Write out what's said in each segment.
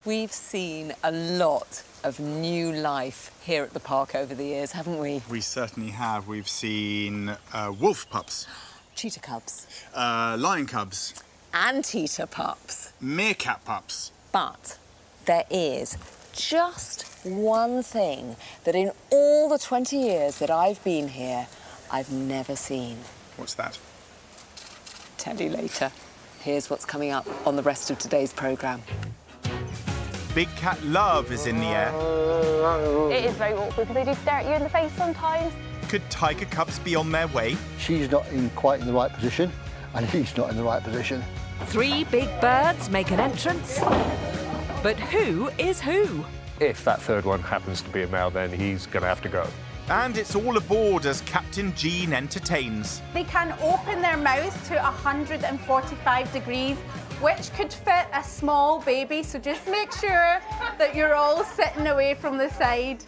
We've seen a lot of new life here at the park over the years, haven't we? We certainly have. We've seen wolf pups. Cheetah cubs. Lion cubs. Anteater pups. Meerkat pups. But there is just one thing that in all the 20 years that I've been here, I've never seen. What's that? Tell you later. Here's what's coming up on the rest of today's programme. Big cat love is in the air. It is very awkward because they do stare at you in the face sometimes. Could tiger cubs be on their way? She's not quite in the right position, and he's not in the right position. 3 big birds make an entrance, but who is who? If that third one happens to be a male, then he's going to have to go. And it's all aboard as Captain Jean entertains. They can open their mouths to 145 degrees, which could fit a small baby, so just make sure that you're all sitting away from the side.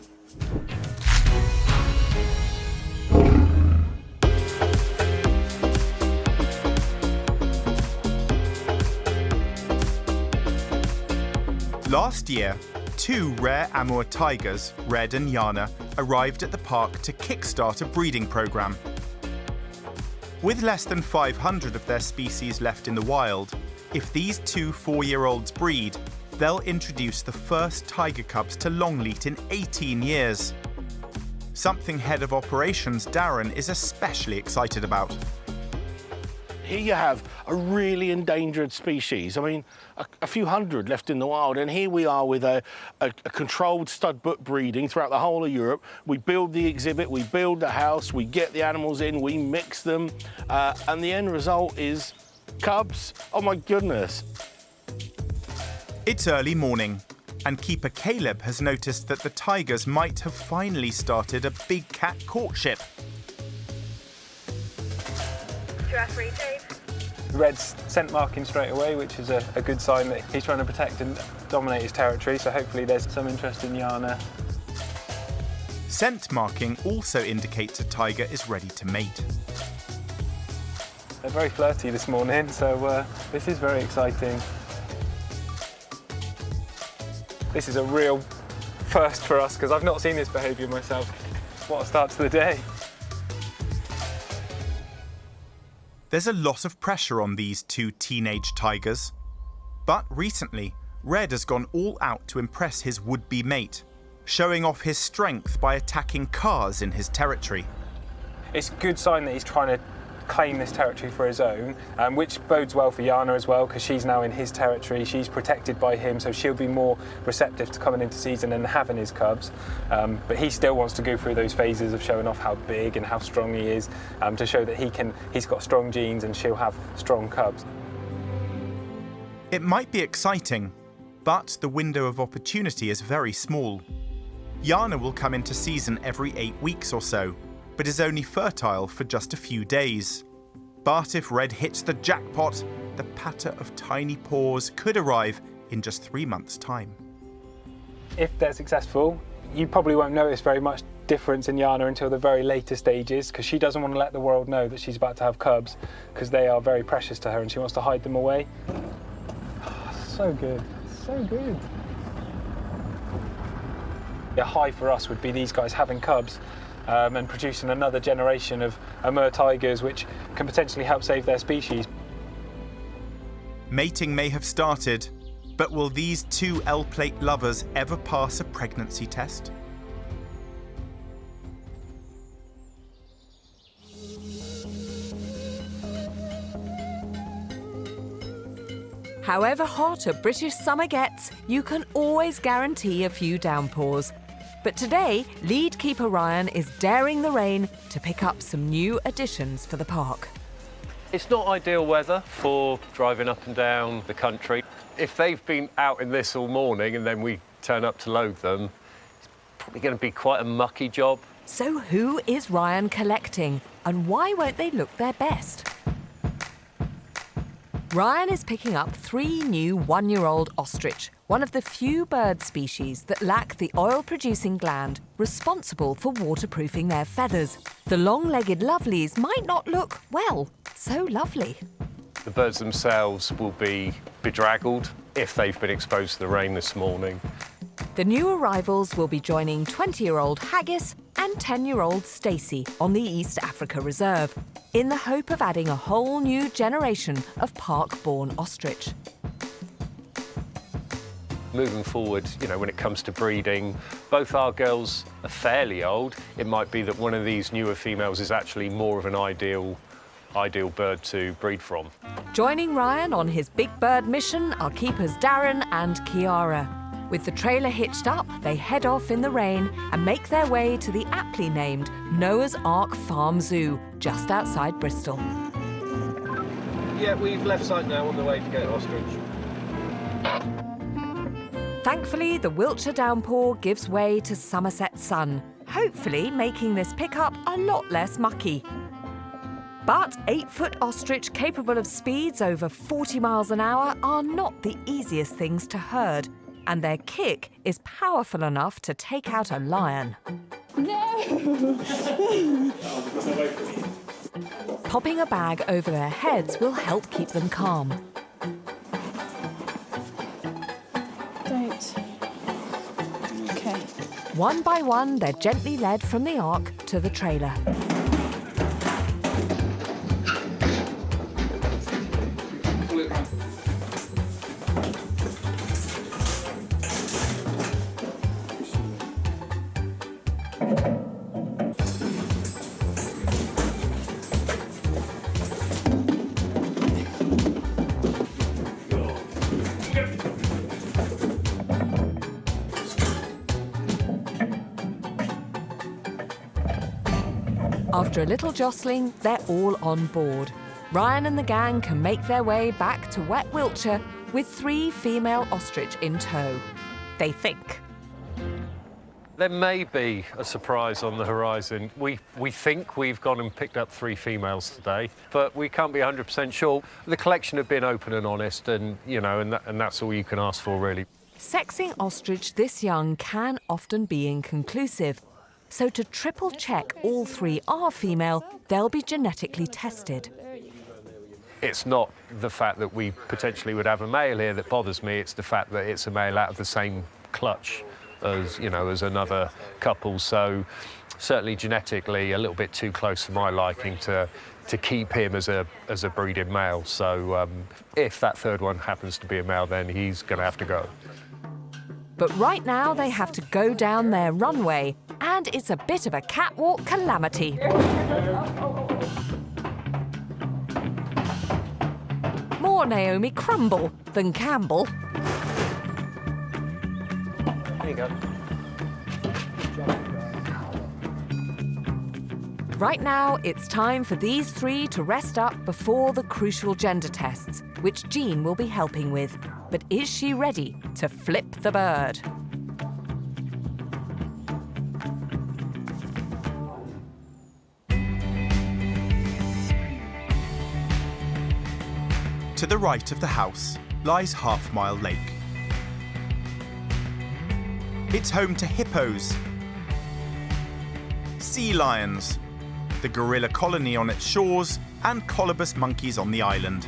Last year, 2 rare Amur tigers, Red and Yana, arrived at the park to kickstart a breeding programme. With less than 500 of their species left in the wild, if these 2 4-year-olds breed, they'll introduce the first tiger cubs to Longleat in 18 years. Something Head of Operations Darren is especially excited about. Here you have a really endangered species. I mean, a few hundred left in the wild, and here we are with a controlled stud book breeding throughout the whole of Europe. We build the exhibit, we build the house, we get the animals in, we mix them, and the end result is cubs. Oh my goodness. It's early morning, and keeper Caleb has noticed that the tigers might have finally started a big cat courtship. Red's scent marking straight away, which is a good sign that he's trying to protect and dominate his territory, so hopefully there's some interest in Yana. Scent marking also indicates a tiger is ready to mate. They're very flirty this morning, so this is very exciting. This is a real first for us, because I've not seen this behaviour myself. What a start to the day. There's a lot of pressure on these 2 teenage tigers. But recently, Red has gone all out to impress his would-be mate, showing off his strength by attacking cars in his territory. It's a good sign that he's trying to claim this territory for his own, which bodes well for Yana as well, because she's now in his territory, she's protected by him, so she'll be more receptive to coming into season and having his cubs. But he still wants to go through those phases of showing off how big and how strong he is, to show that he's got strong genes and she'll have strong cubs. It might be exciting, but the window of opportunity is very small. Yana will come into season every 8 weeks or so, but is only fertile for just a few days. But if Red hits the jackpot, the patter of tiny paws could arrive in just 3 months' time. If they're successful, you probably won't notice very much difference in Yana until the very later stages, because she doesn't want to let the world know that she's about to have cubs, because they are very precious to her and she wants to hide them away. So good, so good. A high for us would be these guys having cubs and producing another generation of Amur tigers, which can potentially help save their species. Mating may have started, but will these 2 L-plate lovers ever pass a pregnancy test? However hot a British summer gets, you can always guarantee a few downpours. But today, lead keeper Ryan is daring the rain to pick up some new additions for the park. It's not ideal weather for driving up and down the country. If they've been out in this all morning and then we turn up to load them, it's probably going to be quite a mucky job. So who is Ryan collecting, and why won't they look their best? Ryan is picking up 3 new 1-year-old ostrich, one of the few bird species that lack the oil-producing gland responsible for waterproofing their feathers. The long-legged lovelies might not look, well, so lovely. The birds themselves will be bedraggled if they've been exposed to the rain this morning. The new arrivals will be joining 20-year-old Haggis and 10-year-old Stacey on the East Africa Reserve in the hope of adding a whole new generation of park-born ostrich. Moving forward, you know, when it comes to breeding, both our girls are fairly old. It might be that one of these newer females is actually more of an ideal bird to breed from. Joining Ryan on his big bird mission are keepers Darren and Kiara. With the trailer hitched up, they head off in the rain and make their way to the aptly named Noah's Ark Farm Zoo, just outside Bristol. Yeah, we've left site now on the way to get ostrich. Thankfully, the Wiltshire downpour gives way to Somerset sun, hopefully making this pickup a lot less mucky. But 8-foot ostrich capable of speeds over 40 miles an hour are not the easiest things to herd, and their kick is powerful enough to take out a lion. No! Popping a bag over their heads will help keep them calm. Don't. Okay. One by one, they're gently led from the ark to the trailer. After a little jostling, they're all on board. Ryan and the gang can make their way back to wet Wiltshire with 3 female ostrich in tow. They think. There may be a surprise on the horizon. We think we've gone and picked up 3 females today, but we can't be 100% sure. The collection have been open and honest, and you know, and that's all you can ask for, really. Sexing ostrich this young can often be inconclusive. So to triple check all 3 are female, they'll be genetically tested. It's not the fact that we potentially would have a male here that bothers me. It's the fact that it's a male out of the same clutch as, you know, as another couple. So certainly genetically a little bit too close for my liking to keep him as a breeding male. So if that third one happens to be a male, then he's going to have to go. But right now they have to go down their runway, and it's a bit of a catwalk calamity. More Naomi Crumble than Campbell. There you go. Right now, it's time for these 3 to rest up before the crucial gender tests, which Jean will be helping with. But is she ready to flip the bird? To the right of the house lies Half Mile Lake. It's home to hippos, sea lions, the gorilla colony on its shores, and colobus monkeys on the island.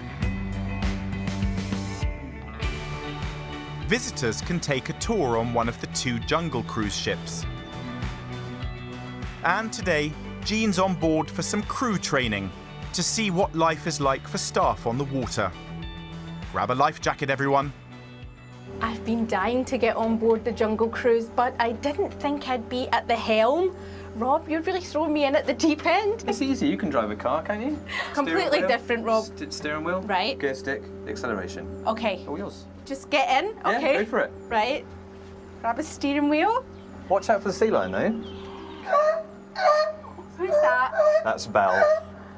Visitors can take a tour on one of the 2 jungle cruise ships. And today, Jean's on board for some crew training to see what life is like for staff on the water. Grab a life jacket, everyone. I've been dying to get on board the Jungle Cruise, but I didn't think I'd be at the helm. Rob, you're really throwing me in at the deep end. It's easy, you can drive a car, can't you? Completely different, Rob. Steering wheel, Right. gear stick, acceleration. Okay. All yours. Just get in, Yeah, okay? go for it. Right. Grab a steering wheel. Watch out for the sea lion, though. Who's that? That's Belle,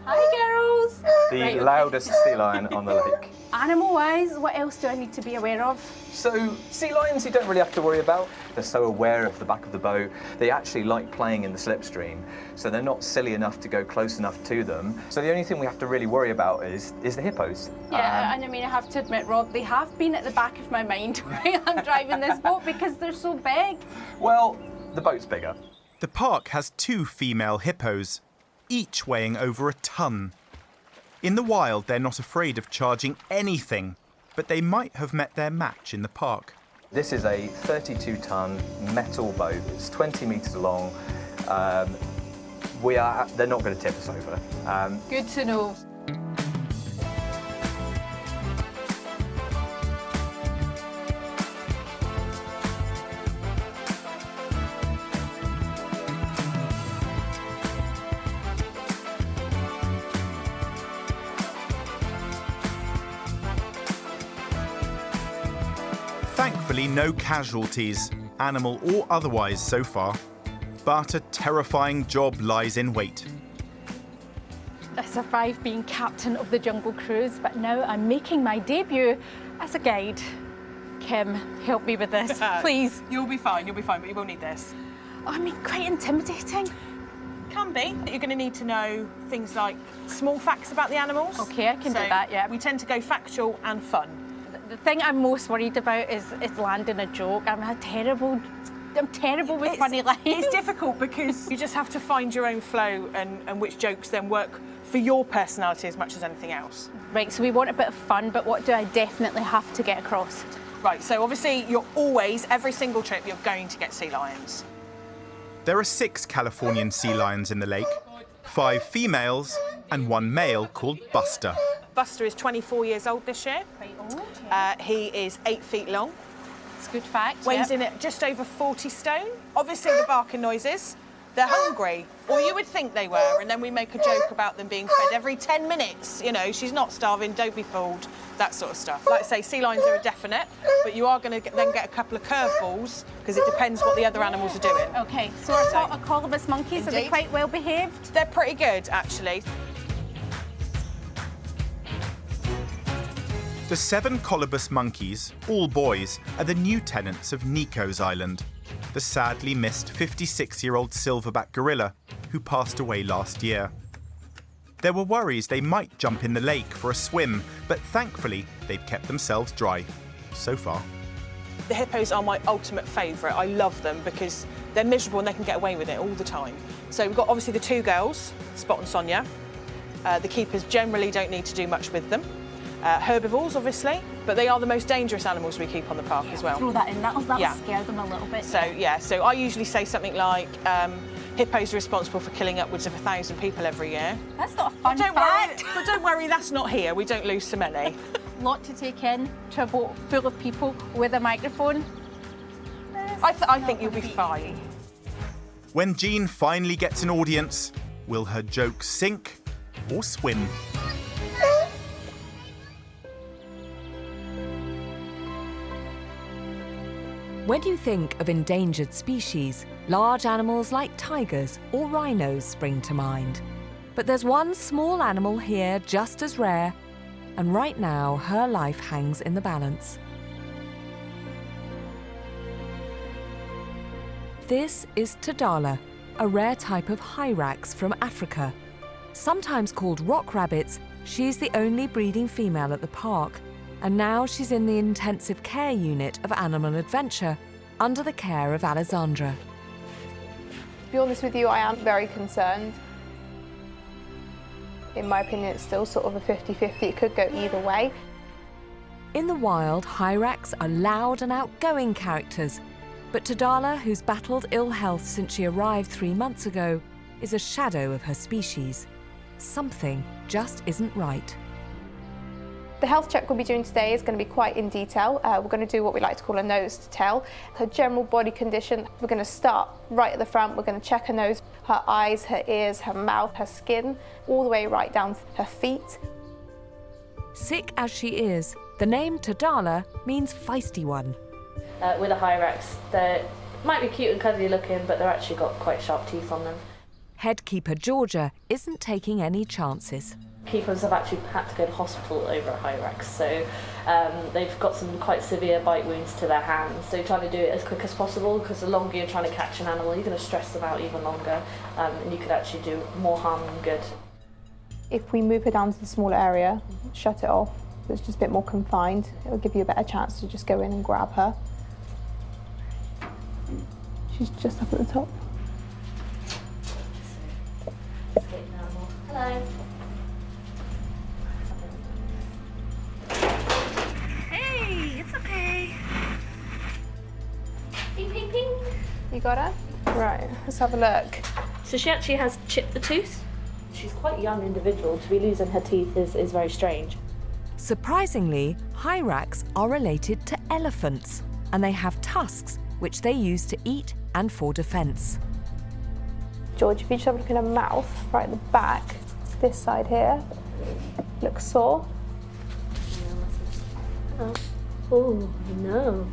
Hi, girls. the Right, okay. loudest sea lion on the lake. Animal-wise, what else do I need to be aware of? So, sea lions you don't really have to worry about. They're so aware of the back of the boat. They actually like playing in the slipstream, so they're not silly enough to go close enough to them. So the only thing we have to really worry about is the hippos. Yeah, and I mean, I have to admit, Rob, they have been at the back of my mind while I'm driving this boat because they're so big. Well, the boat's bigger. The park has 2 female hippos, each weighing over a ton. In the wild, they're not afraid of charging anything, but they might have met their match in the park. This is a 32-ton metal boat. It's 20 metres long. They're not going to tip us over. Good to know. Thankfully, no casualties, animal or otherwise so far. But a terrifying job lies in wait. I survived being captain of the Jungle Cruise, but now I'm making my debut as a guide. Kim, help me with this, please. You'll be fine, but you will need this. Oh, I mean, quite intimidating. Can be. You're going to need to know things like small facts about the animals. Okay, I can do that, yeah. We tend to go factual and fun. The thing I'm most worried about is landing a joke. I'm terrible with funny lines. It's difficult because you just have to find your own flow and which jokes then work for your personality as much as anything else. Right, so we want a bit of fun, but what do I definitely have to get across? Right, so obviously every single trip, you're going to get sea lions. There are 6 Californian sea lions in the lake, 5 females and 1 male called Buster. Buster is 24 years old this year. He is 8 feet long. It's a good fact. Weighs in at just over 40 stone. Obviously the barking noises, they're hungry, or you would think they were, and then we make a joke about them being fed every 10 minutes. You know, she's not starving, don't be fooled, that sort of stuff. Like I say, sea lions are a definite, but you are going to then get a couple of curveballs because it depends what the other animals are doing. OK, so our colobus monkeys, are they quite well behaved? They're pretty good, actually. The 7 colobus monkeys, all boys, are the new tenants of Nico's Island, the sadly missed 56-year-old silverback gorilla who passed away last year. There were worries they might jump in the lake for a swim, but thankfully they've kept themselves dry, so far. The hippos are my ultimate favourite. I love them because they're miserable and they can get away with it all the time. So we've got obviously the 2 girls, Spot and Sonia. The keepers generally don't need to do much with them. Herbivores, obviously, but they are the most dangerous animals we keep on the park as well. Throw that in, that'll scare them a little bit. So, so I usually say something like, hippos are responsible for killing upwards of 1,000 people every year. That's not a fun fact. But don't worry, that's not here. We don't lose so many. Lot to take in to a boat full of people with a microphone. I think you'll be fine. When Jean finally gets an audience, will her joke sink or swim? When you think of endangered species, large animals like tigers or rhinos spring to mind. But there's one small animal here just as rare, and right now her life hangs in the balance. This is Tadala, a rare type of Hyrax from Africa. Sometimes called rock rabbits, she's the only breeding female at the park, and now she's in the intensive care unit of Animal Adventure, under the care of Alessandra. To be honest with you, I am very concerned. In my opinion, it's still sort of a 50-50. It could go either way. In the wild, Hyrax are loud and outgoing characters, but Tadala, who's battled ill health since she arrived 3 months ago, is a shadow of her species. Something just isn't right. The health check we'll be doing today is going to be quite in detail. We're going to do what we like to call a nose to tail. Her general body condition, we're going to start right at the front. We're going to check her nose, her eyes, her ears, her mouth, her skin, all the way right down to her feet. Sick as she is, the name Tadala means feisty one. With a Hyrax, they might be cute and cuddly looking, but they've actually got quite sharp teeth on them. Headkeeper Georgia isn't taking any chances. Keepers have actually had to go to hospital over a Hyrax, so they've got some quite severe bite wounds to their hands. So trying to do it as quick as possible, because the longer you're trying to catch an animal, you're going to stress them out even longer, and you could actually do more harm than good. If we move her down to the smaller area, shut it off, so it's just a bit more confined, it'll give you a better chance to just go in and grab her. She's just up at the top. Hello. Ping, ping, ping. You got her? Right, let's have a look. So she actually has chipped the tooth. She's quite a young individual. To be losing her teeth is very strange. Surprisingly, Hyrax are related to elephants, and they have tusks which they use to eat and for defence. George, if you just have a look at her mouth, right at the back, this side here, looks sore. Oh, no.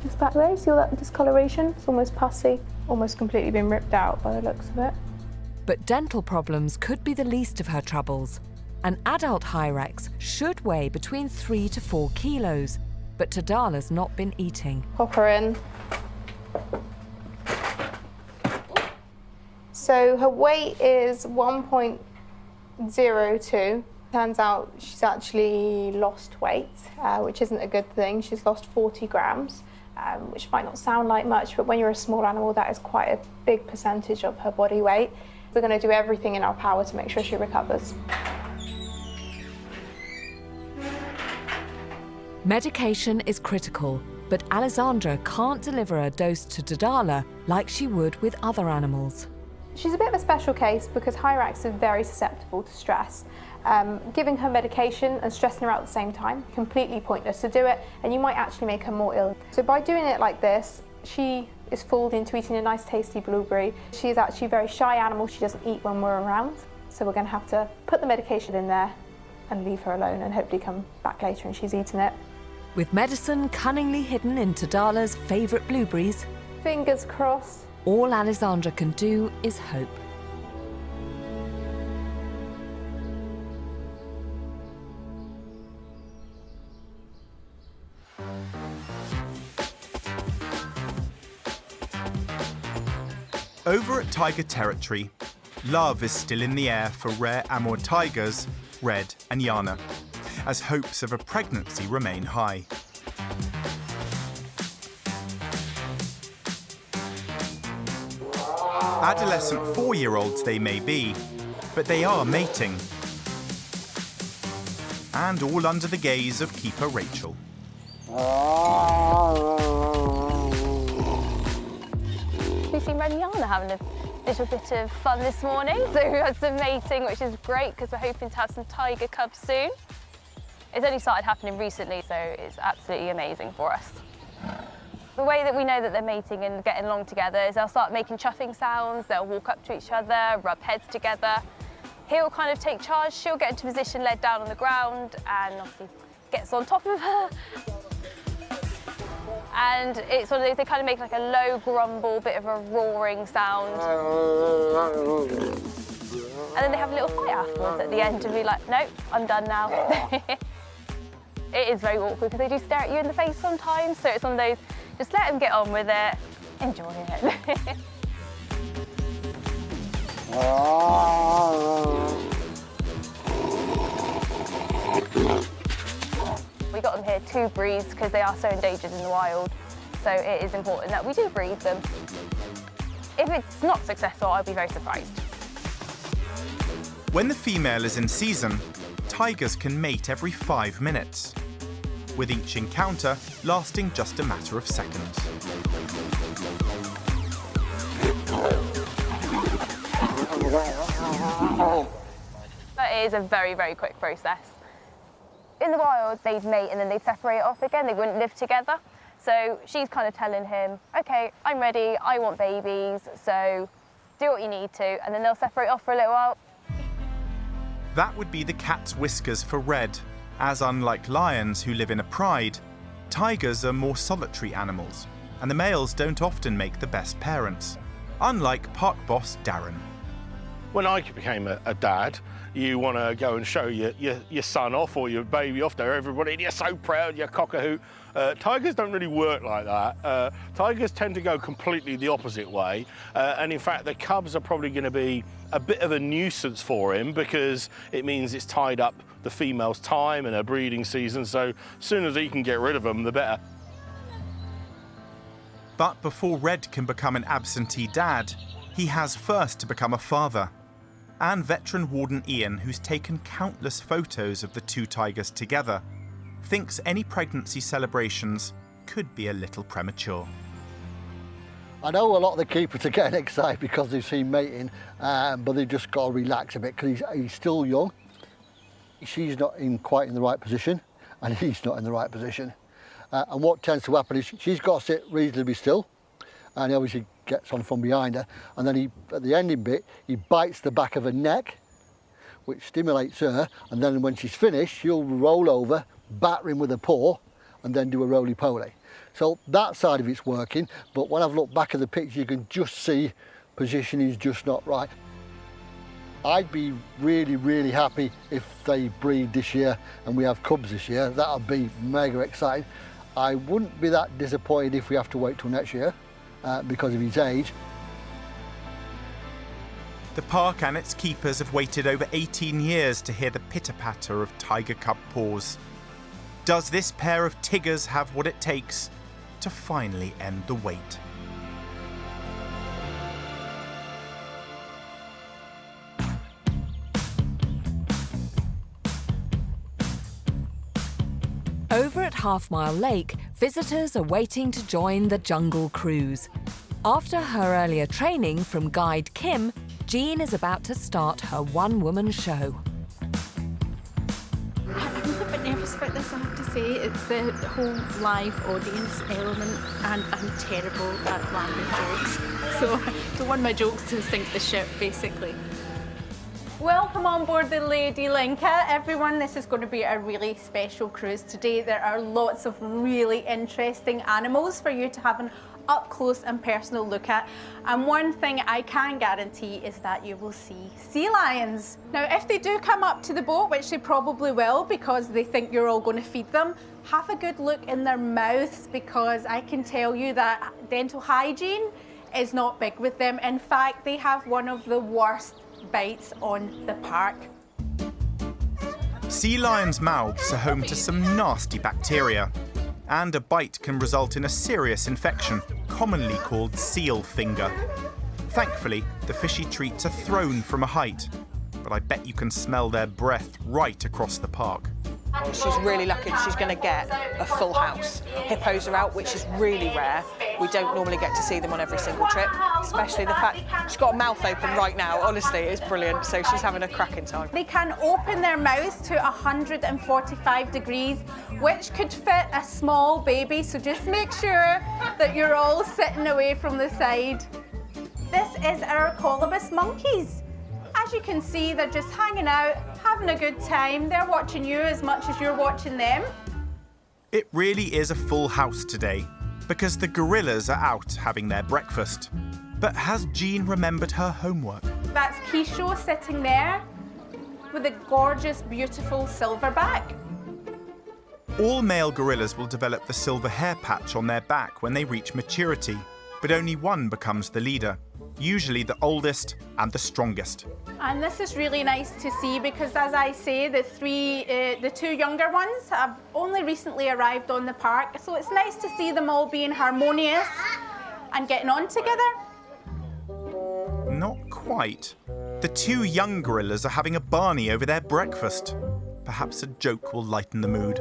This back there, you see all that discoloration? It's almost pussy, almost completely been ripped out by the looks of it. But dental problems could be the least of her troubles. An adult Hyrax should weigh between 3 to 4 kilos, but Tadala's not been eating. Pop her in. So her weight is 1.02. Turns out she's actually lost weight, which isn't a good thing. She's lost 40 grams, which might not sound like much, but when you're a small animal, that is quite a big percentage of her body weight. We're going to do everything in our power to make sure she recovers. Medication is critical, but Alessandra can't deliver a dose to Tadala like she would with other animals. She's a bit of a special case because Hyrax is very susceptible to stress. Giving her medication and stressing her out at the same time, completely pointless to do it, and you might actually make her more ill. So by doing it like this, she is fooled into eating a nice tasty blueberry. She is actually a very shy animal. She doesn't eat when we're around. So we're going to have to put the medication in there and leave her alone and hopefully come back later and she's eaten it. With medicine cunningly hidden in Tadala's favourite blueberries, fingers crossed, all Alessandra can do is hope. Over at tiger territory, love is still in the air for rare Amur tigers, Red and Yana, as hopes of a pregnancy remain high. Adolescent 4-year-olds they may be, but they are mating. And all under the gaze of keeper Rachel. We've seen Red and Yana having a little bit of fun this morning. So we had some mating, which is great because we're hoping to have some tiger cubs soon. It's only started happening recently, so it's absolutely amazing for us. The way that we know that they're mating and getting along together is they'll start making chuffing sounds, they'll walk up to each other, rub heads together. He'll kind of take charge, she'll get into position, led down on the ground, and obviously gets on top of her. And it's one of those, they kind of make like a low grumble, bit of a roaring sound. And then they have a little fight afterwards at the end and be like, nope, I'm done now. It is very awkward because they do stare at you in the face sometimes, so it's one of those, just let them get on with it, enjoy it. We got them here to breed because they are so endangered in the wild, so it is important that we do breed them. If it's not successful, I'll be very surprised. When the female is in season, tigers can mate every 5 minutes, with each encounter lasting just a matter of seconds. That is a very, very quick process. In the wild, they'd mate and then they'd separate off again. They wouldn't live together. So she's kind of telling him, okay, I'm ready, I want babies, so do what you need to, and then they'll separate off for a little while. That would be the cat's whiskers for Red, as unlike lions who live in a pride, tigers are more solitary animals, and the males don't often make the best parents, unlike park boss Darren. When I became a dad, you want to go and show your son off or your baby off to everybody, and you're so proud, you're cock-a-hoot. Tigers don't really work like that. Tigers tend to go completely the opposite way, and in fact the cubs are probably going to be a bit of a nuisance for him because it means it's tied up the female's time and her breeding season, so as soon as he can get rid of them, the better. But before Red can become an absentee dad, he has first to become a father. And veteran warden Ian, who's taken countless photos of the two tigers together, thinks any pregnancy celebrations could be a little premature. I know a lot of the keepers are getting excited because they've seen mating, but they've just got to relax a bit because he's still young. She's not quite in the right position, and he's not in the right position. And what tends to happen is she's got to sit reasonably still, and he obviously gets on from behind her, and then at the ending bit, he bites the back of her neck, which stimulates her, and then when she's finished, she'll roll over, batter him with her paw, and then do a roly-poly. So that side of it's working, but when I've looked back at the picture, you can just see positioning is just not right. I'd be really, really happy if they breed this year and we have cubs this year. That would be mega exciting. I wouldn't be that disappointed if we have to wait till next year because of his age. The park and its keepers have waited over 18 years to hear the pitter-patter of tiger cub paws. Does this pair of tigers have what it takes to finally end the wait? Over at Half Mile Lake, visitors are waiting to join the jungle cruise. After her earlier training from guide Kim, Jean is about to start her one-woman show. I'm a little bit nervous about this, I have to say. It's the whole live audience element, and I'm terrible at landing jokes. So I don't want my jokes to sink the ship, basically. Welcome on board the Lady Linka. Everyone, this is going to be a really special cruise today. There are lots of really interesting animals for you to have an up close and personal look at. And one thing I can guarantee is that you will see sea lions. Now, if they do come up to the boat, which they probably will because they think you're all going to feed them, have a good look in their mouths because I can tell you that dental hygiene is not big with them. In fact, they have one of the worst bites on the park. Sea lions' mouths are home to some nasty bacteria, and a bite can result in a serious infection, commonly called seal finger. Thankfully, the fishy treats are thrown from a height, but I bet you can smell their breath right across the park. She's really lucky she's going to get a full house. Hippos are out, which is really rare. We don't normally get to see them on every single trip, especially the fact she's got a mouth open right now. Honestly, it's brilliant. So she's having a cracking time. They can open their mouths to 145 degrees, which could fit a small baby. So just make sure that you're all sitting away from the side. This is our colobus monkeys. As you can see, they're just hanging out, having a good time. They're watching you as much as you're watching them. It really is a full house today, because the gorillas are out having their breakfast. But has Jean remembered her homework? That's Keisho sitting there with a gorgeous, beautiful silverback. All male gorillas will develop the silver hair patch on their back when they reach maturity, but only one becomes the leader, usually the oldest and the strongest. And this is really nice to see because, as I say, the two younger ones have only recently arrived on the park. So it's nice to see them all being harmonious and getting on together. Not quite. The two young gorillas are having a Barney over their breakfast. Perhaps a joke will lighten the mood.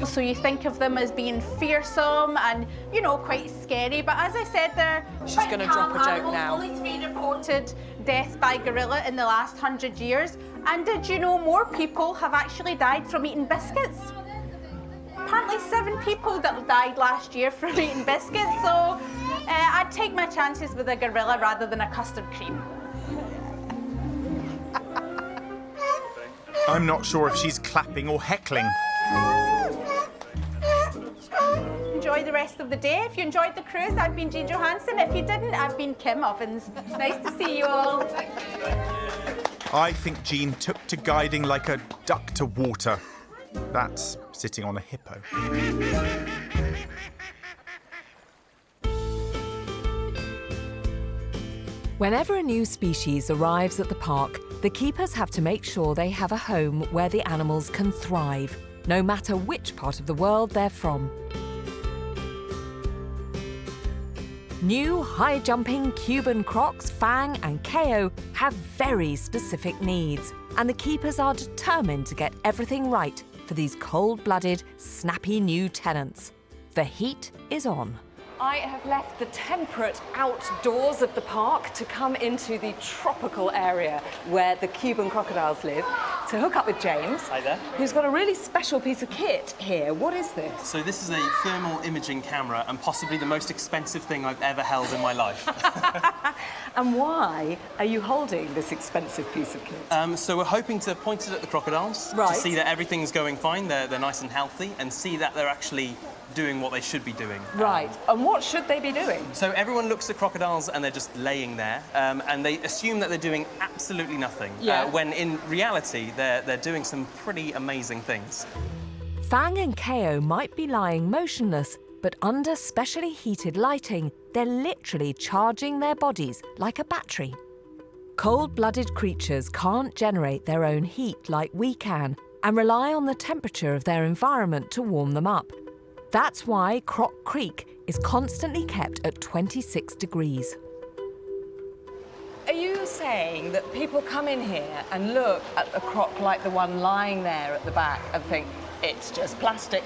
So you think of them as being fearsome and, you know, quite scary. But as I said, She's going to drop a joke now. Only 3 reported deaths by gorilla in the last 100 years. And did you know more people have actually died from eating biscuits? Apparently 7 people that died last year from eating biscuits. So I'd take my chances with a gorilla rather than a custard cream. I'm not sure if she's clapping or heckling. Enjoy the rest of the day. If you enjoyed the cruise, I've been Jean Johansson. If you didn't, I've been Kim Ovens. Nice to see you all. I think Jean took to guiding like a duck to water. That's sitting on a hippo. Whenever a new species arrives at the park, the keepers have to make sure they have a home where the animals can thrive, no matter which part of the world they're from. New high-jumping Cuban crocs, Fang and KO have very specific needs, and the keepers are determined to get everything right for these cold-blooded, snappy new tenants. The heat is on. I have left the temperate outdoors of the park to come into the tropical area where the Cuban crocodiles live to hook up with James. Hi there. Who's got a really special piece of kit here. What is this? So this is a thermal imaging camera and possibly the most expensive thing I've ever held in my life. And why are you holding this expensive piece of kit? So we're hoping to point it at the crocodiles Right. to see that everything's going fine, they're nice and healthy, and see that they're actually doing what they should be doing. Right, and what should they be doing? So everyone looks at crocodiles and they're just laying there, and they assume that they're doing absolutely nothing, when in reality they're doing some pretty amazing things. Fang and Ko might be lying motionless, but under specially heated lighting, they're literally charging their bodies like a battery. Cold-blooded creatures can't generate their own heat like we can and rely on the temperature of their environment to warm them up. That's why Croc Creek is constantly kept at 26 degrees. Are you saying that people come in here and look at a croc like the one lying there at the back and think, it's just plastic?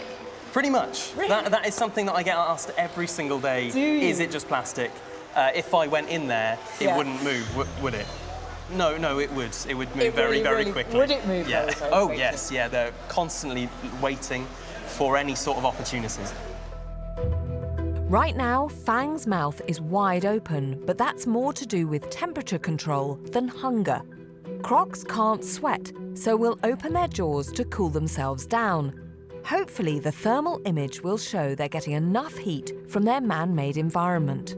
Pretty much. Really? That is something that I get asked every single day. Do you? Is it just plastic? If I went in there, it wouldn't move, would it? No, it would. It would move very quickly. Would it move very Oh, quickly? yes, yeah. They're constantly waiting for any sort of opportunity. Right now, Fang's mouth is wide open, but that's more to do with temperature control than hunger. Crocs can't sweat, so will open their jaws to cool themselves down. Hopefully, the thermal image will show they're getting enough heat from their man-made environment.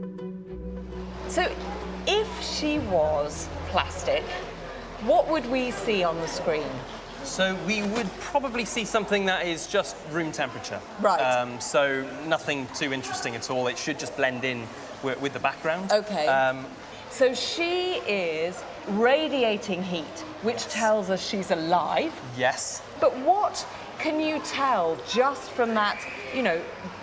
So, if she was plastic, what would we see on the screen? So we would probably see something that is just room temperature. Right. So nothing too interesting at all. It should just blend in with the background. Okay. So she is radiating heat, which tells us she's alive. Yes. But what can you tell just from that,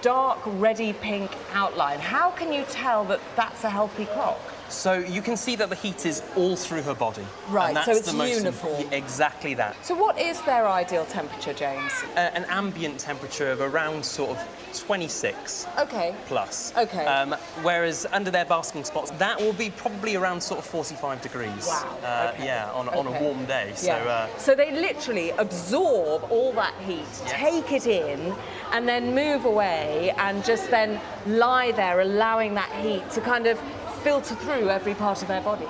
dark reddy pink outline? How can you tell that that's a healthy croc? So you can see that the heat is all through her body. Right, and that's so it's the most uniform. Exactly that. So what is their ideal temperature, James? An ambient temperature of around sort of 26 plus. Okay. Whereas under their basking spots, that will be probably around sort of 45 degrees. Wow. Okay. Yeah, on a warm day. So they literally absorb all that heat, take it in, and then move away and just then lie there, allowing that heat to kind of filter through every part of their body.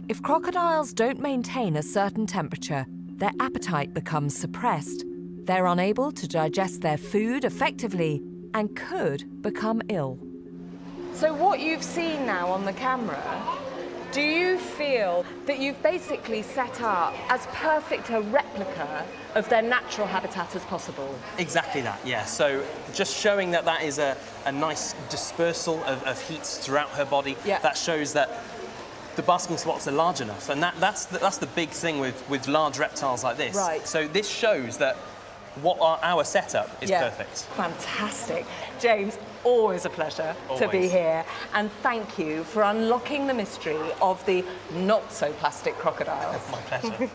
If crocodiles don't maintain a certain temperature, their appetite becomes suppressed. They're unable to digest their food effectively and could become ill. So what you've seen now on the camera, do you feel that you've basically set up as perfect a replica of their natural habitat as possible? Exactly that, yeah. So just showing that is a nice dispersal of heats throughout her body, that shows that the basking spots are large enough. And that's the big thing with large reptiles like this. Right. So this shows that our setup is perfect. Fantastic. James, always a pleasure to be here. And thank you for unlocking the mystery of the not-so-plastic crocodiles. My pleasure.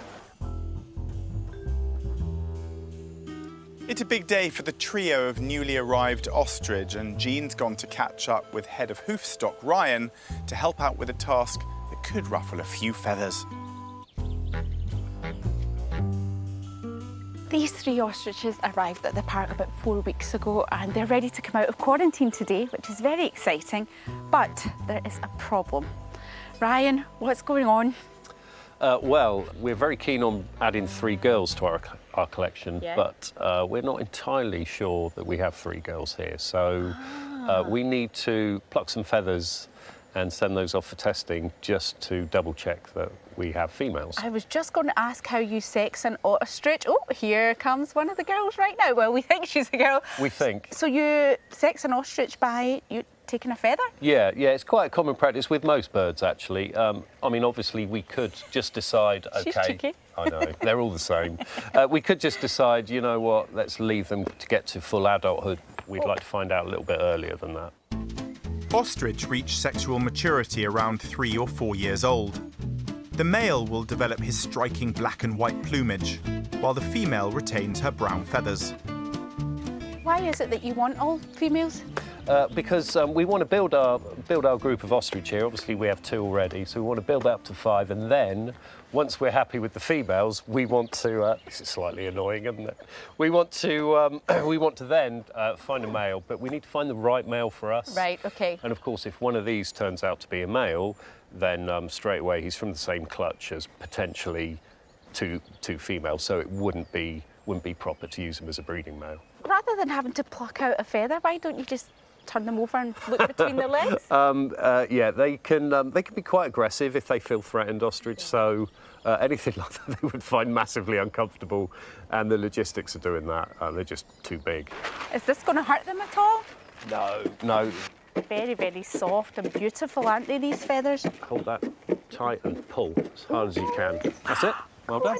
It's a big day for the trio of newly arrived ostrich, and Jean's gone to catch up with head of Hoofstock, Ryan, to help out with a task that could ruffle a few feathers. These 3 ostriches arrived at the park about 4 weeks ago and they're ready to come out of quarantine today, which is very exciting, but there is a problem. Ryan, what's going on? Well, we're very keen on adding 3 girls to our collection, but we're not entirely sure that we have 3 girls here. So we need to pluck some feathers and send those off for testing just to double check that we have females. I was just going to ask how you sex an ostrich. Oh, here comes one of the girls right now. Well, we think she's a girl. We think. So you sex an ostrich by you taking a feather? Yeah, it's quite a common practice with most birds, actually. I mean, obviously, we could just decide, OK... She's tricky. I know, they're all the same. We could just decide, you know what, let's leave them to get to full adulthood. We'd like to find out a little bit earlier than that. Ostrich reach sexual maturity around 3 or 4 years old. The male will develop his striking black and white plumage, while the female retains her brown feathers. Why is it that you want all females? because we want to build our group of ostrich here. Obviously, we have 2 already, so we want to build that up to 5, and then once we're happy with the females, we want to. This is slightly annoying, isn't it? We want to then find a male, but we need to find the right male for us. Right. Okay. And of course, if one of these turns out to be a male, then straight away he's from the same clutch as potentially two females, so it wouldn't be proper to use him as a breeding male. Rather than having to pluck out a feather, why don't you just turn them over and look between their legs? Yeah, they can be quite aggressive if they feel threatened, ostrich, so anything like that they would find massively uncomfortable, and the logistics of doing that, they're just too big. Is this going to hurt them at all? No. Very, very soft and beautiful, aren't they, these feathers? Hold that tight and pull as hard as you can. That's it. Well done.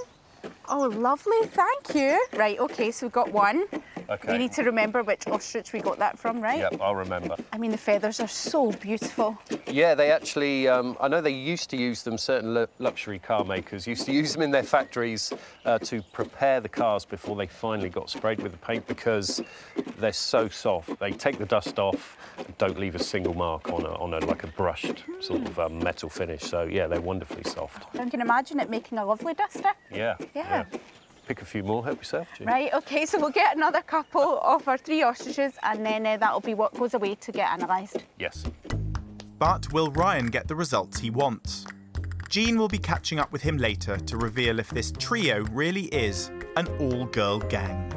Oh, lovely, thank you. Right, OK, so we've got one. Okay. We need to remember which ostrich we got that from, right? Yep, I'll remember. I mean, the feathers are so beautiful. Yeah, they actually, I know they used to use them, certain luxury car makers used to use them in their factories to prepare the cars before they finally got sprayed with the paint, because they're so soft. They take the dust off and don't leave a single mark on a like a brushed sort of metal finish. So, yeah, they're wonderfully soft. I can imagine it making a lovely duster. Yeah. Yeah. Pick a few more, help yourself, Jim. Right, OK, so we'll get another couple of our 3 ostriches, and then that'll be what goes away to get analysed. Yes. But will Ryan get the results he wants? Jean will be catching up with him later to reveal if this trio really is an all-girl gang.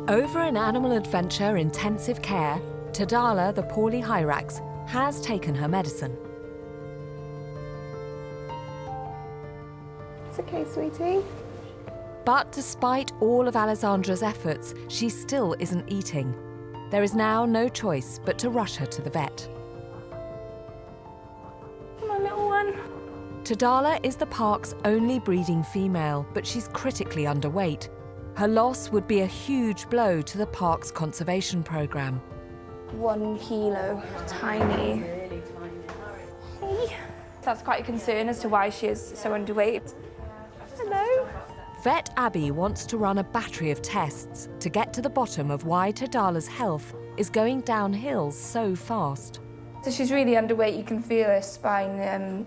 Over an animal adventure intensive care, Tadala, the poorly Hyrax, has taken her medicine. It's okay, sweetie. But despite all of Alessandra's efforts, she still isn't eating. There is now no choice but to rush her to the vet. My little one. Tadala is the park's only breeding female, but she's critically underweight. Her loss would be a huge blow to the park's conservation programme. 1 kilo, tiny. Really tiny. Hey. That's quite a concern as to why she is so underweight. Hello. Vet Abby wants to run a battery of tests to get to the bottom of why Tadala's health is going downhill so fast. So she's really underweight. You can feel her spine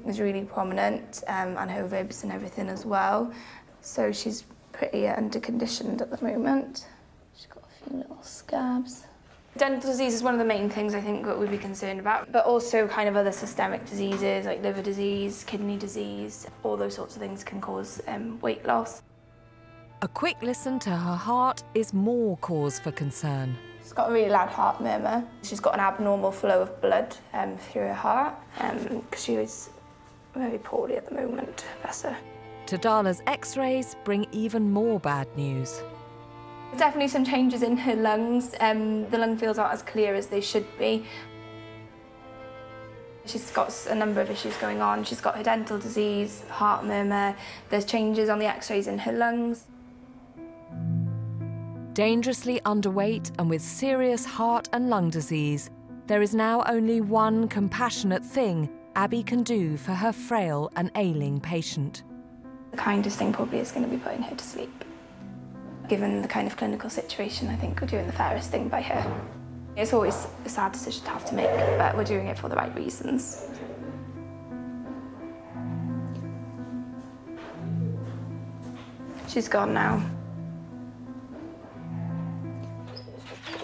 is really prominent, and her ribs and everything as well. So she's pretty underconditioned at the moment. She's got a few little scabs. Dental disease is one of the main things I think that we'd be concerned about, but also kind of other systemic diseases like liver disease, kidney disease, all those sorts of things can cause weight loss. A quick listen to her heart is more cause for concern. She's got a really loud heart murmur. She's got an abnormal flow of blood through her heart because she is very poorly at the moment, bless her. Tadala's x-rays bring even more bad news. There's definitely some changes in her lungs. The lung fields aren't as clear as they should be. She's got a number of issues going on. She's got her dental disease, heart murmur. There's changes on the x-rays in her lungs. Dangerously underweight and with serious heart and lung disease, there is now only one compassionate thing Abby can do for her frail and ailing patient. The kindest thing probably is going to be putting her to sleep. Given the kind of clinical situation, I think we're doing the fairest thing by her. It's always a sad decision to have to make, but we're doing it for the right reasons. She's gone now.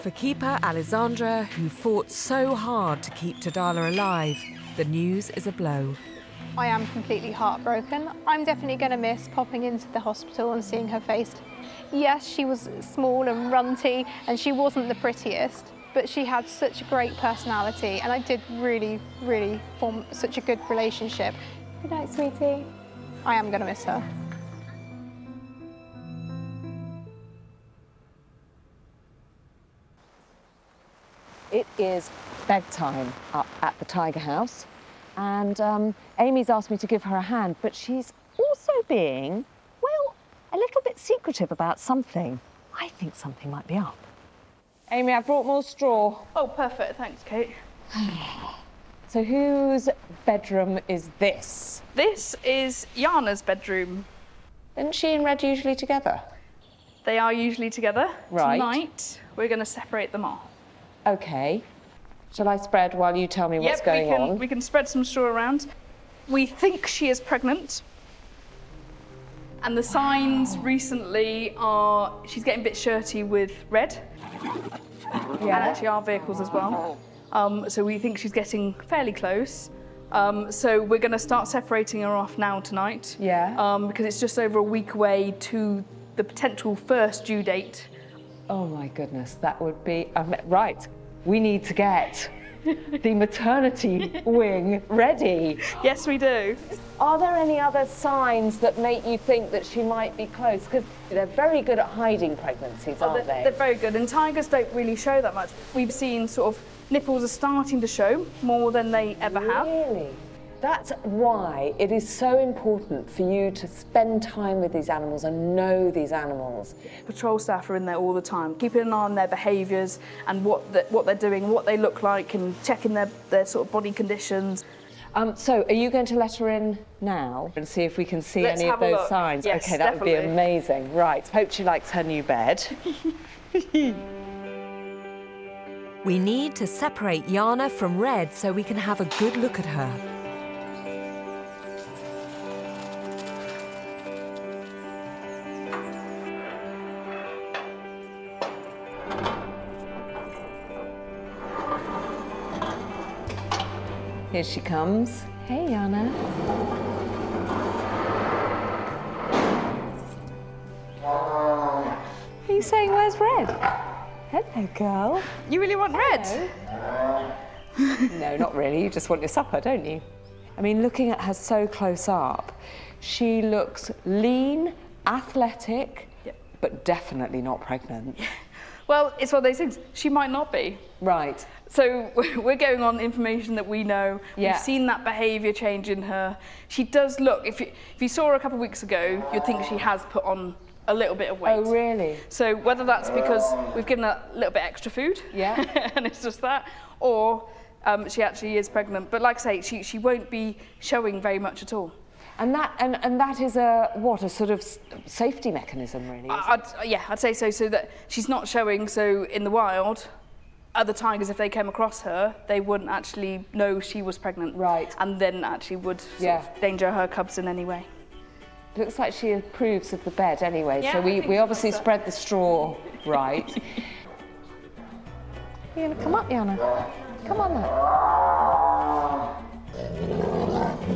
For keeper Alessandra, who fought so hard to keep Tadala alive, the news is a blow. I am completely heartbroken. I'm definitely going to miss popping into the hospital and seeing her face. Yes, she was small and runty and she wasn't the prettiest, but she had such a great personality and I did really, really form such a good relationship. Good night, sweetie. I am going to miss her. It is bedtime up at the Tiger House, and Amy's asked me to give her a hand, but she's also being, well, a little bit secretive about something. I think something might be up. Amy, I brought more straw. Oh, perfect. Thanks, Kate. So whose bedroom is this? This is Jana's bedroom. Isn't she and Red usually together? They are usually together. Right. Tonight, we're going to separate them off. Okay. Shall I spread while you tell me what's going on? We can spread some straw around. We think she is pregnant. And the signs recently are she's getting a bit shirty with Red. And actually our vehicles as well. So we think she's getting fairly close. So we're going to start separating her off now tonight. Yeah. Because it's just over a week away to the potential first due date. Oh my goodness, that would be... right, we need to get the maternity wing ready. Yes, we do. Are there any other signs that make you think that she might be close? Because they're very good at hiding pregnancies, aren't they? They're very good, and tigers don't really show that much. We've seen sort of nipples are starting to show more than they ever have. Really? That's why it is so important for you to spend time with these animals and know these animals. Patrol staff are in there all the time, keeping an eye on their behaviours and what they're doing, what they look like, and checking their sort of body conditions. So are you going to let her in now and see if we can see Let's any of have a those look. signs? Yes, okay, that definitely. would be amazing. Right, hope she likes her new bed. We need to separate Jana from Red so we can have a good look at her. Here she comes. Hey, Jana. Are you saying where's Red? Hello, girl. You really want Red? No, not really. You just want your supper, don't you? I mean, looking at her so close up, she looks lean, athletic, but definitely not pregnant. Well, it's one of those things. She might not be. Right. So we're going on information that we know. Yeah. We've seen that behaviour change in her. She does look, if you saw her a couple of weeks ago, you'd think she has put on a little bit of weight. Oh, really? So whether that's because we've given her a little bit extra food, yeah, and it's just that, or she actually is pregnant. But like I say, she won't be showing very much at all. And that is a sort of safety mechanism, really? I'd say so. So that she's not showing. So in the wild, other tigers, if they came across her, they wouldn't actually know she was pregnant. Right. And then actually would sort of danger her cubs in any way. Looks like she approves of the bed anyway. Yeah, so we obviously spread the straw right. You're gonna come up, Jana? Come on now.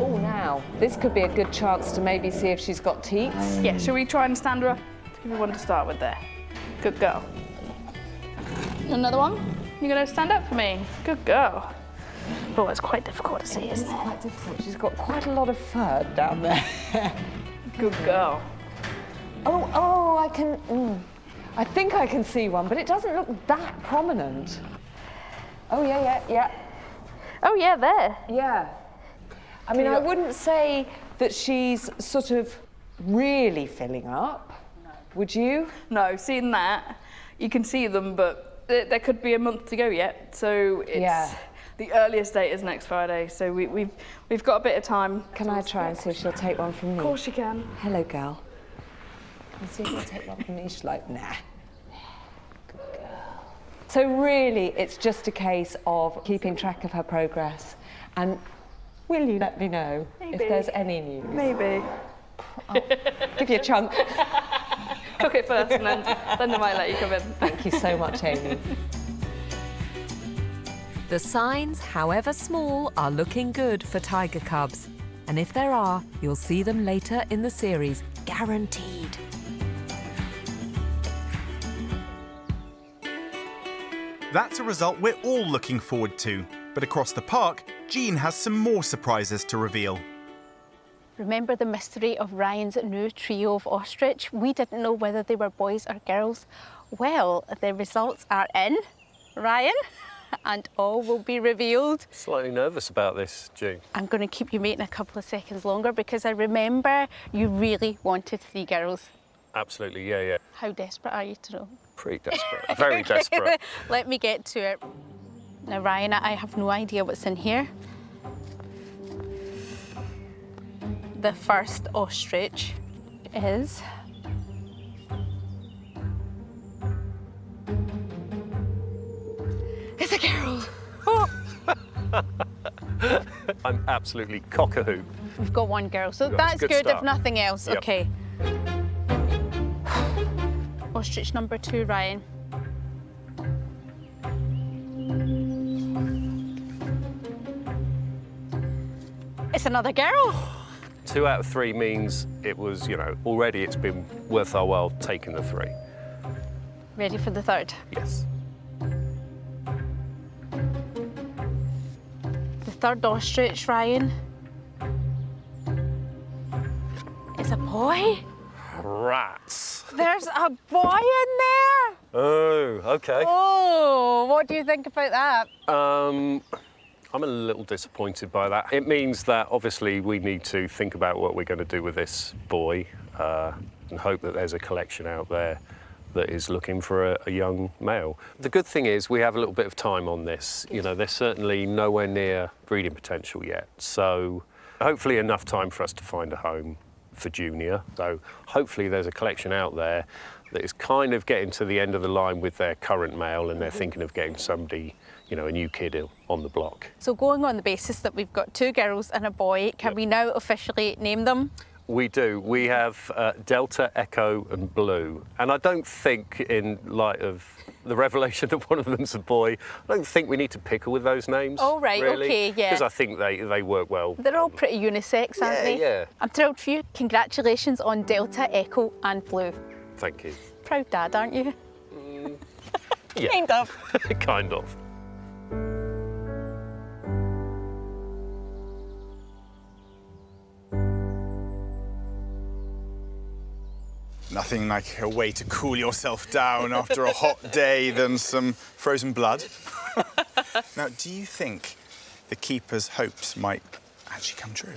Oh, now, this could be a good chance to maybe see if she's got teats. Yeah, shall we try and stand her up? Give me one to start with there. Good girl. Another one? You're going to stand up for me? Good girl. Oh, it's quite difficult to see, isn't it? It's quite difficult. She's got quite a lot of fur down there. Good girl. Oh, I can... I think I can see one, but it doesn't look that prominent. Oh, yeah. Oh, yeah, there. Yeah. I mean, I wouldn't say that she's sort of really filling up. No. Would you? No, seeing that, you can see them, but there could be a month to go yet. So it's the earliest date is next Friday. So we've got a bit of time. Can I try and see if she'll take one from me? Of course you can. Hello, girl. Can I see if she'll take one from me? She's like, nah. Good girl. So really, it's just a case of keeping track of her progress. And will you let me know if there's any news? Maybe. Oh, give you a chunk. Cook it first and then they might let you come in. Thank you so much, Amy. The signs, however small, are looking good for tiger cubs. And if there are, you'll see them later in the series, guaranteed. That's a result we're all looking forward to. But across the park, Jean has some more surprises to reveal. Remember the mystery of Ryan's new trio of ostrich? We didn't know whether they were boys or girls. Well, the results are in, Ryan, and all will be revealed. Slightly nervous about this, June. I'm going to keep you waiting a couple of seconds longer because I remember you really wanted 3 girls. Absolutely, yeah. How desperate are you to know? Pretty desperate, very desperate. Let me get to it. Now, Ryan, I have no idea what's in here. the first ostrich is... It's a girl. Oh. I'm absolutely cock-a-hoop. We've got one girl, so That's that's a good good start. if nothing else. Yep. Okay. Ostrich number 2, Ryan. It's another girl. 2 out of 3 means it was, you know, already it's been worth our while taking the 3. Ready for the third? Yes. The third ostrich, Ryan. It's a boy. Rats. There's a boy in there. Oh, okay. Oh, what do you think about that? I'm a little disappointed by that. It means that obviously we need to think about what we're going to do with this boy and hope that there's a collection out there that is looking for a young male. The good thing is we have a little bit of time on this. You know, there's certainly nowhere near breeding potential yet. So hopefully enough time for us to find a home for Junior. So hopefully there's a collection out there that is kind of getting to the end of the line with their current male and they're thinking of getting somebody, you know, a new kid on the block. So going on the basis that we've got 2 girls and a boy, can we now officially name them? We do. We have Delta, Echo and Blue. And I don't think, in light of the revelation that one of them's a boy, I don't think we need to pickle with those names. Oh, right, really, okay, yeah. Because I think they work well. They're all pretty unisex, aren't they? Yeah. I'm thrilled for you. Congratulations on Delta, Echo and Blue. Thank you. Proud dad, aren't you? Yeah. Kind of. Kind of. Nothing like a way to cool yourself down after a hot day than some frozen blood. Now, do you think the keeper's hopes might actually come true?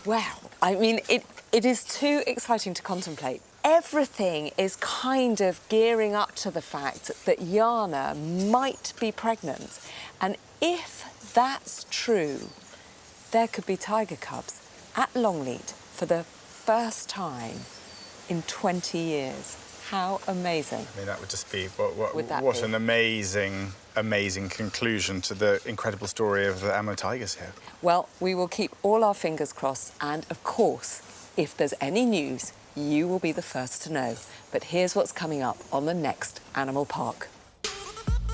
Well, I mean, it is too exciting to contemplate. Everything is kind of gearing up to the fact that Jana might be pregnant. And if that's true, there could be tiger cubs at Longleat for the first time in 20 years. How amazing. I mean, that would just be, what be? an amazing, amazing conclusion to the incredible story of the Amur tigers here. Well, we will keep all our fingers crossed, and of course, if there's any news, you will be the first to know. But here's what's coming up on the next Animal Park.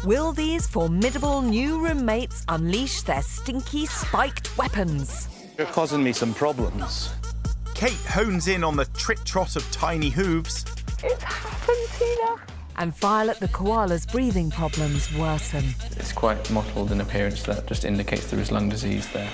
Will these formidable new roommates unleash their stinky spiked weapons? You're causing me some problems. Kate hones in on the trot of tiny hooves. It's happened, Tina. And Violet the koala's breathing problems worsen. It's quite mottled in appearance. That just indicates there is lung disease there.